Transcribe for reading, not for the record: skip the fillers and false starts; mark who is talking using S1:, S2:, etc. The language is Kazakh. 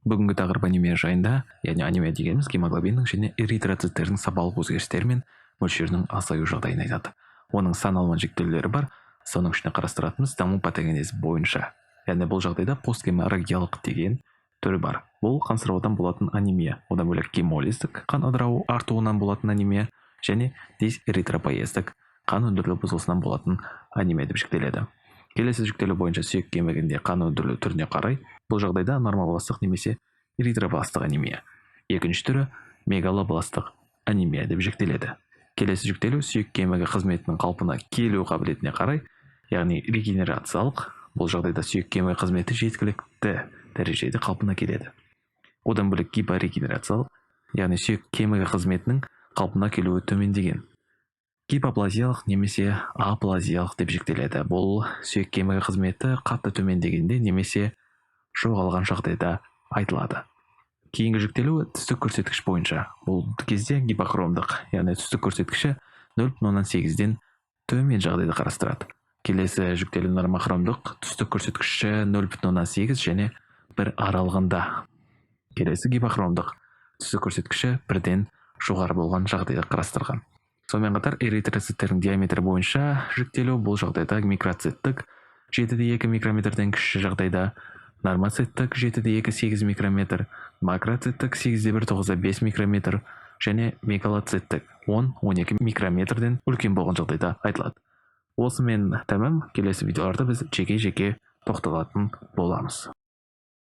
S1: Бүгінгі тақырып анемия жайында, яғни анемия дегеніміз гемоглобиннің және эритроциттердің сапалық өзгерістері мен мөлшерінің азаю жағдайын айтады. Оның сан алуан жіктеулері бар, соның ішінде қарастыратынымыз даму патогенезі бойынша. Яғни бұл жағдайда постгеморрагиялық деген түрі бар. Бұл қан сырғудан болатын анемия, одан бөлек гемолиздік қан ыдырау артуынан болатын анемия және дисэритропоездік қан өндірілу бұзылысынан болатын анемия деп жіктеледі. Келесі жіктелу бойынша сүйек кемігінде қан өндірілу түріне қарай, бұл жағдайда нормобластық немесе эритробластық анемия. Екінші түрі мегалобластық анемия деп жіктеледі. Келесі жіктелу сүйек кемігі қызметінің қалпына келу қабілетіне қарай, яғни регенерациялық. Бұл жағдайда сүйек кемігі қызметі жеткілікті дәрежеде қалпына келеді. Одан бөлек гипорегенерациялық, яғни сүйек кемігі қызметінің қалпына келуі төмендеген. Гипоплазиялық немесе аплазиялық деп жіктеледі. Бұл сүйек кемігі қызметі қатты төмендегенде немесе жоғалған жағдайда айтылады. Кейінгі жіктелуі түстік көрсеткіш бойынша. Бұл кезде гипохромдық, яғни түстік көрсеткіші 0,8-ден төмен жағдайды қарастырады. Келесі жіктелу нормохромдық, түстік көрсеткіші 0,8 және 1 аралығында. Келесі гипохромдық, түстік көрсеткіші 1-ден жоғары болған жағдайды қарастырған. Сонымен қатар эритроциттердің диаметрі бойынша жіктелу бұл жағдайда микроциттік 7,2 микрометрден кіші жағдайда, нормоциттік 7,2-8 микрометр, макроциттік 8,1-9,5 микрометр және мегалоциттік 10-12 микрометрден үлкен болған жағдайда айтылады. Осымен тәмам, келесі видеоларда біз жеке-жеке тоқталатын боламыз.